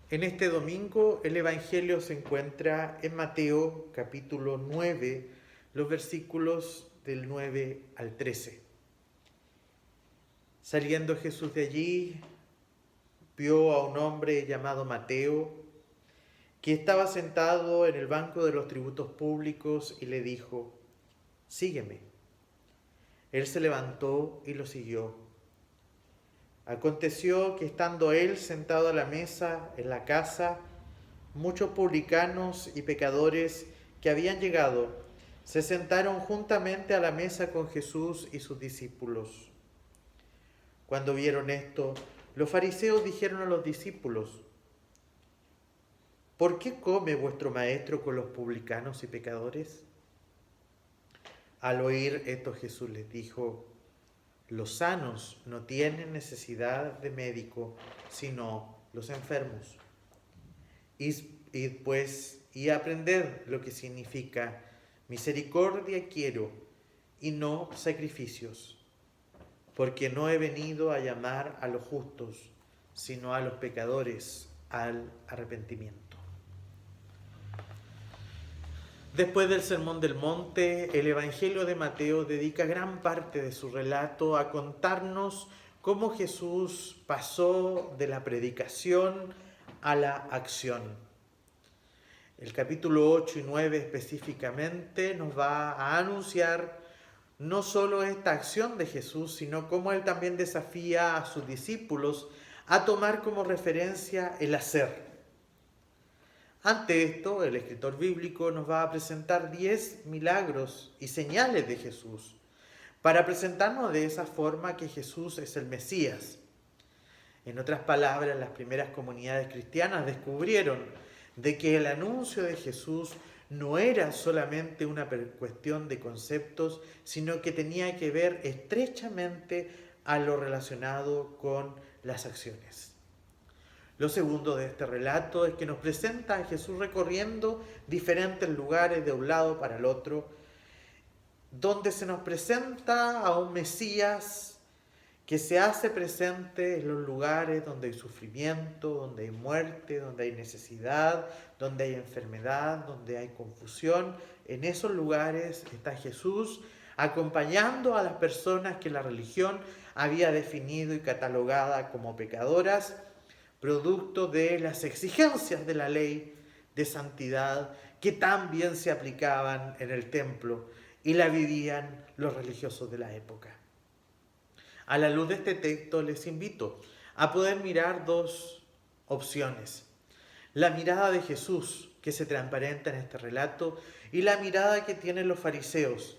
En este domingo el Evangelio se encuentra en Mateo capítulo 9, los versículos del 9 al 13. Saliendo Jesús de allí, vio a un hombre llamado Mateo, que estaba sentado en el banco de los tributos públicos y le dijo: «Sígueme». Él se levantó y lo siguió. Aconteció que estando él sentado a la mesa en la casa, muchos publicanos y pecadores que habían llegado se sentaron juntamente a la mesa con Jesús y sus discípulos. Cuando vieron esto, los fariseos dijeron a los discípulos: «¿Por qué come vuestro maestro con los publicanos y pecadores?». Al oír esto, Jesús les dijo: «Los sanos no tienen necesidad de médico, sino los enfermos. Id pues y aprended lo que significa: misericordia quiero y no sacrificios, porque no he venido a llamar a los justos, sino a los pecadores al arrepentimiento». Después del Sermón del Monte, el Evangelio de Mateo dedica gran parte de su relato a contarnos cómo Jesús pasó de la predicación a la acción. El capítulo 8 y 9 específicamente nos va a anunciar no solo esta acción de Jesús, sino cómo Él también desafía a sus discípulos a tomar como referencia el hacer. Ante esto, el escritor bíblico nos va a presentar 10 milagros y señales de Jesús, para presentarnos de esa forma que Jesús es el Mesías. En otras palabras, las primeras comunidades cristianas descubrieron de que el anuncio de Jesús no era solamente una cuestión de conceptos, sino que tenía que ver estrechamente a lo relacionado con las acciones. Lo segundo de este relato es que nos presenta a Jesús recorriendo diferentes lugares de un lado para el otro, donde se nos presenta a un Mesías que se hace presente en los lugares donde hay sufrimiento, donde hay muerte, donde hay necesidad, donde hay enfermedad, donde hay confusión. En esos lugares está Jesús acompañando a las personas que la religión había definido y catalogada como pecadoras, producto de las exigencias de la ley de santidad que también se aplicaban en el templo y la vivían los religiosos de la época. A la luz de este texto les invito a poder mirar dos opciones: la mirada de Jesús, que se transparenta en este relato, y la mirada que tienen los fariseos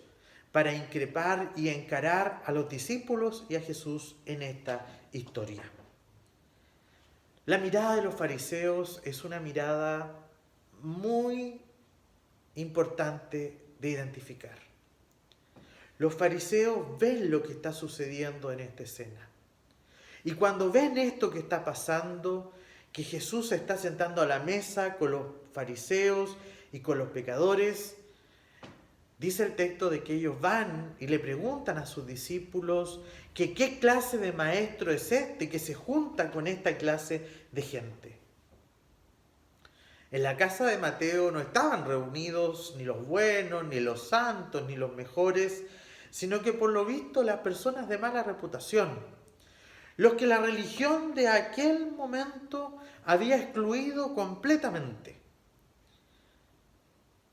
para increpar y encarar a los discípulos y a Jesús en esta historia. La mirada de los fariseos es una mirada muy importante de identificar. Los fariseos ven lo que está sucediendo en esta escena. Y cuando ven esto que está pasando, que Jesús se está sentando a la mesa con los fariseos y con los pecadores, dice el texto de que ellos van y le preguntan a sus discípulos que qué clase de maestro es este que se junta con esta clase de gente. En la casa de Mateo no estaban reunidos ni los buenos, ni los santos, ni los mejores, sino que por lo visto las personas de mala reputación, los que la religión de aquel momento había excluido completamente.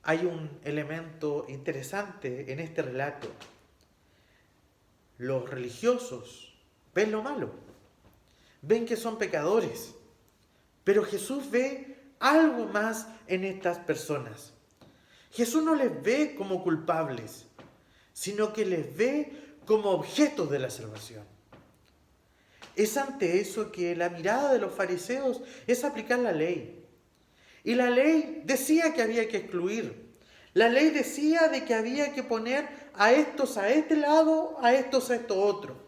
Hay un elemento interesante en este relato. Los religiosos ven lo malo, ven que son pecadores, pero Jesús ve algo más en estas personas. Jesús no les ve como culpables, sino que les ve como objetos de la salvación. Es ante eso que la mirada de los fariseos es aplicar la ley. Y la ley decía que había que excluir. La ley decía de que había que poner a estos a este lado, a estos a esto otro.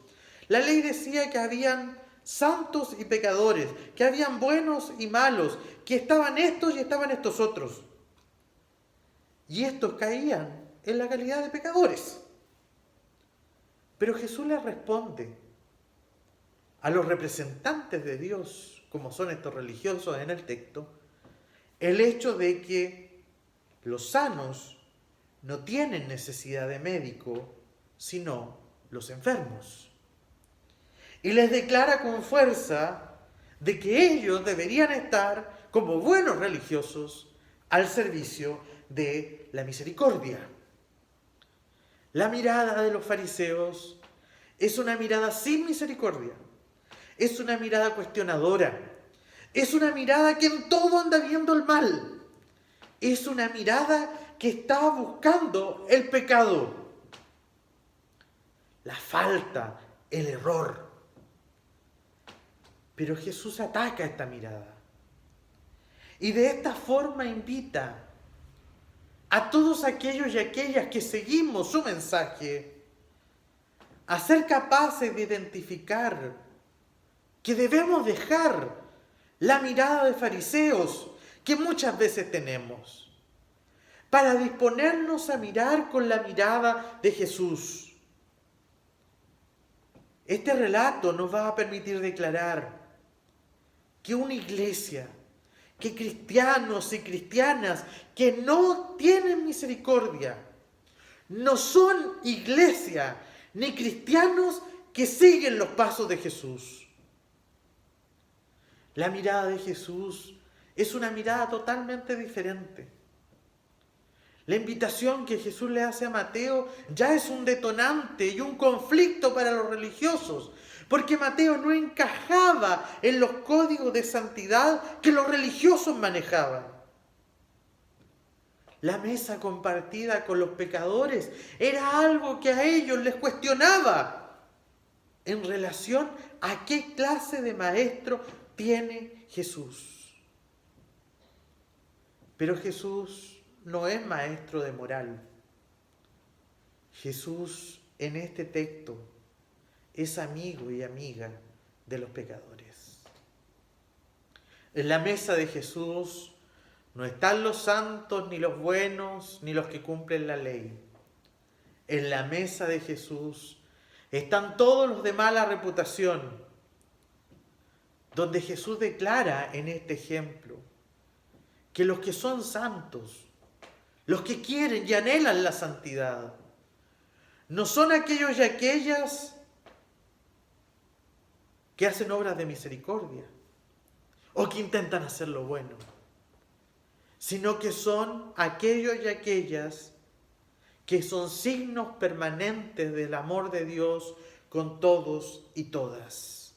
La ley decía que habían santos y pecadores, que habían buenos y malos, que estaban estos y estaban estos otros. Y estos caían en la calidad de pecadores. Pero Jesús les responde a los representantes de Dios como son estos religiosos en el texto, el hecho de que los sanos no tienen necesidad de médico, sino los enfermos. Y les declara con fuerza de que ellos deberían estar, como buenos religiosos, al servicio de la misericordia. La mirada de los fariseos es una mirada sin misericordia, es una mirada cuestionadora, es una mirada que en todo anda viendo el mal, es una mirada que está buscando el pecado, la falta, el error. Pero Jesús ataca esta mirada y de esta forma invita a todos aquellos y aquellas que seguimos su mensaje a ser capaces de identificar que debemos dejar la mirada de fariseos que muchas veces tenemos para disponernos a mirar con la mirada de Jesús. Este relato nos va a permitir declarar que una iglesia, que cristianos y cristianas que no tienen misericordia, no son iglesia ni cristianos que siguen los pasos de Jesús. La mirada de Jesús es una mirada totalmente diferente. La invitación que Jesús le hace a Mateo ya es un detonante y un conflicto para los religiosos, porque Mateo no encajaba en los códigos de santidad que los religiosos manejaban. La mesa compartida con los pecadores era algo que a ellos les cuestionaba en relación a qué clase de maestro tiene Jesús. Pero Jesús no es maestro de moral. Jesús en este texto es amigo y amiga de los pecadores. En la mesa de Jesús no están los santos, ni los buenos, ni los que cumplen la ley. En la mesa de Jesús están todos los de mala reputación, donde Jesús declara en este ejemplo que los que son santos, los que quieren y anhelan la santidad, no son aquellos y aquellas que hacen obras de misericordia o que intentan hacer lo bueno, sino que son aquellos y aquellas que son signos permanentes del amor de Dios con todos y todas.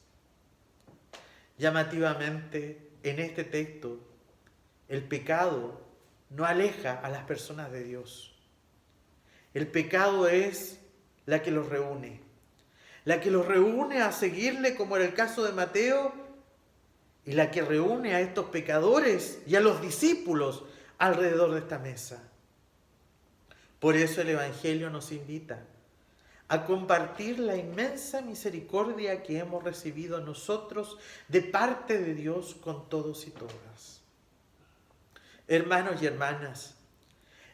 Llamativamente, en este texto, el pecado no aleja a las personas de Dios. El pecado es la que los reúne. La que los reúne a seguirle, como era el caso de Mateo, y la que reúne a estos pecadores y a los discípulos alrededor de esta mesa. Por eso el Evangelio nos invita a compartir la inmensa misericordia que hemos recibido nosotros de parte de Dios con todos y todas. Hermanos y hermanas,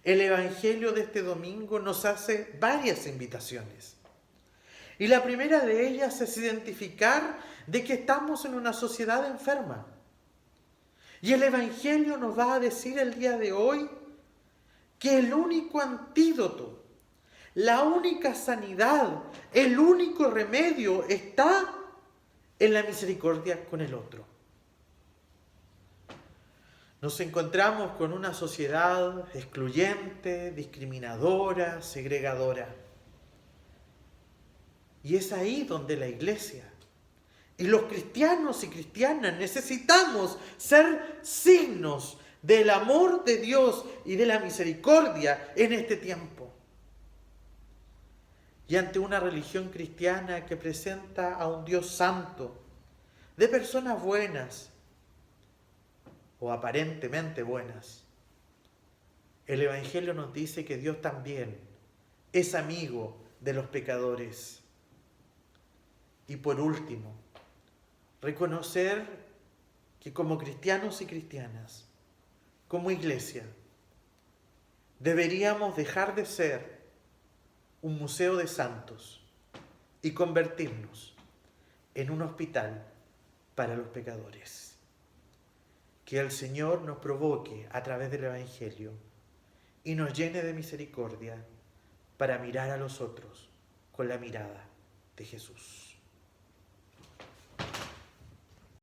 el Evangelio de este domingo nos hace varias invitaciones. Y la primera de ellas es identificar de que estamos en una sociedad enferma. Y el Evangelio nos va a decir el día de hoy que el único antídoto, la única sanidad, el único remedio está en la misericordia con el otro. Nos encontramos con una sociedad excluyente, discriminadora, segregadora. Y es ahí donde la iglesia y los cristianos y cristianas necesitamos ser signos del amor de Dios y de la misericordia en este tiempo. Y ante una religión cristiana que presenta a un Dios santo, de personas buenas o aparentemente buenas, el Evangelio nos dice que Dios también es amigo de los pecadores. Y por último, reconocer que como cristianos y cristianas, como iglesia, deberíamos dejar de ser un museo de santos y convertirnos en un hospital para los pecadores. Que el Señor nos provoque a través del Evangelio y nos llene de misericordia para mirar a los otros con la mirada de Jesús.